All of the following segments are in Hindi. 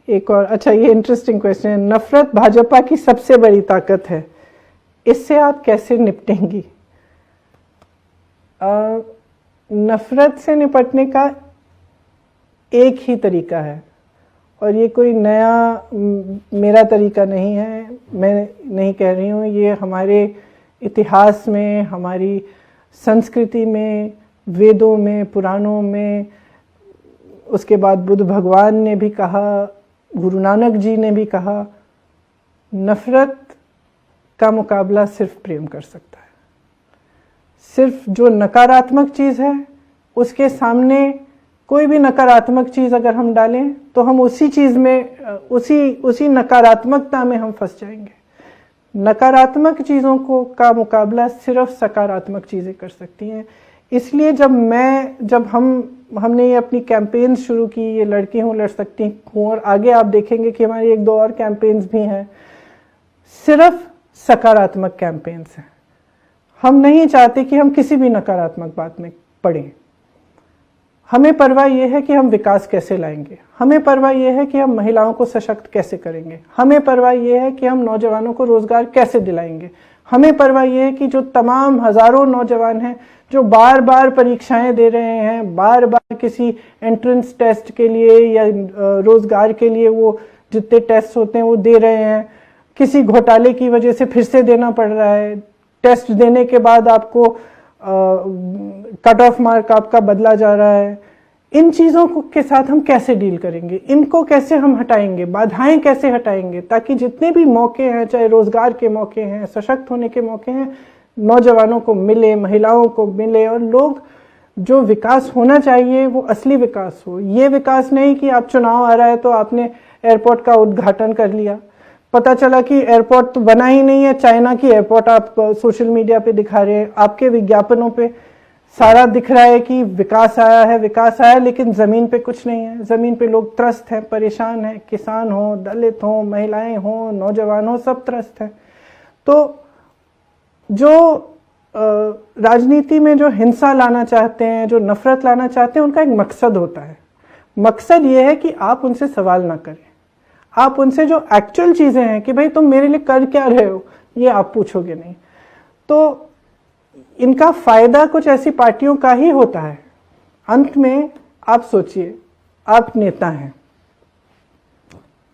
एक और अच्छा, ये इंटरेस्टिंग क्वेश्चन है। नफरत भाजपा की सबसे बड़ी ताकत है, इससे आप कैसे निपटेंगी? नफरत से निपटने का एक ही तरीका है, और ये कोई नया मेरा तरीका नहीं है, मैं नहीं कह रही हूँ, ये हमारे इतिहास में, हमारी संस्कृति में, वेदों में, पुराणों में, उसके बाद बुद्ध भगवान ने भी कहा, गुरु नानक जी ने भी कहा, नफरत का मुकाबला सिर्फ प्रेम कर सकता है। सिर्फ जो नकारात्मक चीज़ है उसके सामने कोई भी नकारात्मक चीज़ अगर हम डालें तो हम उसी चीज़ में, उसी नकारात्मकता में हम फंस जाएंगे। नकारात्मक चीज़ों का मुकाबला सिर्फ सकारात्मक चीज़ें कर सकती हैं। इसलिए जब हमने ये अपनी कैंपेन शुरू की, ये लड़की हूँ लड़ सकती हूँ, और आगे आप देखेंगे कि हमारी 1-2 और कैंपेन्स भी हैं, सिर्फ सकारात्मक कैंपेन्स हैं। हम नहीं चाहते कि हम किसी भी नकारात्मक बात में पड़ें। हमें परवाह यह है कि हम विकास कैसे लाएंगे, हमें परवाह यह है कि हम महिलाओं को सशक्त कैसे करेंगे, हमें परवाह यह है कि हम नौजवानों को रोजगार कैसे दिलाएंगे, हमें परवाह यह है कि जो तमाम हजारों नौजवान हैं जो बार बार परीक्षाएं दे रहे हैं, बार बार किसी एंट्रेंस टेस्ट के लिए या रोजगार के लिए वो जितने टेस्ट होते हैं वो दे रहे हैं, किसी घोटाले की वजह से फिर से देना पड़ रहा है, टेस्ट देने के बाद आपको कट ऑफ मार्क आपका बदला जा रहा है। इन चीज़ों के साथ हम कैसे डील करेंगे, इनको कैसे हम हटाएंगे, बाधाएं कैसे हटाएंगे, ताकि जितने भी मौके हैं, चाहे रोजगार के मौके हैं, सशक्त होने के मौके हैं, नौजवानों को मिले, महिलाओं को मिले, और लोग जो विकास होना चाहिए वो असली विकास हो। ये विकास नहीं कि आप चुनाव आ रहा है तो आपने एयरपोर्ट का उद्घाटन कर लिया, पता चला कि एयरपोर्ट तो बना ही नहीं है, चाइना की एयरपोर्ट आप सोशल मीडिया पे दिखा रहे हैं, आपके विज्ञापनों पे सारा दिख रहा है कि विकास आया है, विकास आया, लेकिन जमीन पे कुछ नहीं है। जमीन पे लोग त्रस्त हैं, परेशान हैं, किसान हो, दलित हो, महिलाएं हो, नौजवान हो, सब त्रस्त हैं। तो जो राजनीति में जो हिंसा लाना चाहते हैं, जो नफरत लाना चाहते हैं, उनका एक मकसद होता है। मकसद ये है कि आप उनसे सवाल ना करें, आप उनसे जो एक्चुअल चीजें हैं कि भाई तुम मेरे लिए कर क्या रहे हो, ये आप पूछोगे नहीं। तो इनका फायदा कुछ ऐसी पार्टियों का ही होता है। अंत में आप सोचिए, आप नेता हैं,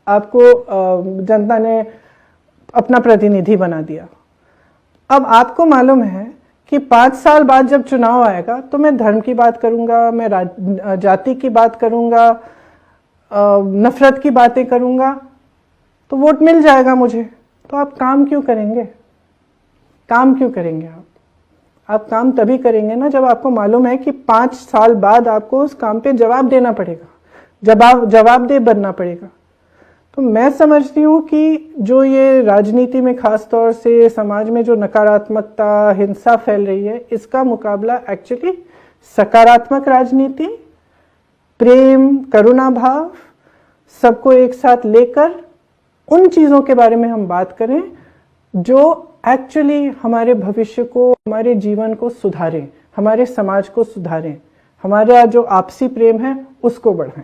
आपको जनता ने अपना प्रतिनिधि बना दिया। अब आपको मालूम है कि 5 साल बाद जब चुनाव आएगा तो मैं धर्म की बात करूंगा, मैं जाति की बात करूंगा, नफरत की बातें करूंगा, तो वोट मिल जाएगा मुझे। तो आप काम क्यों करेंगे? काम क्यों करेंगे आप काम तभी करेंगे ना जब आपको मालूम है कि 5 साल बाद आपको उस काम पे जवाब देना पड़ेगा, जवाबदेह बनना पड़ेगा। तो मैं समझती हूँ कि जो ये राजनीति में खास तौर से समाज में जो नकारात्मकता, हिंसा फैल रही है, इसका मुकाबला एक्चुअली सकारात्मक राजनीति, प्रेम, करुणा भाव, सबको एक साथ लेकर उन चीज़ों के बारे में हम बात करें जो एक्चुअली हमारे भविष्य को, हमारे जीवन को सुधारें, हमारे समाज को सुधारें, हमारा जो आपसी प्रेम है उसको बढ़ाएं।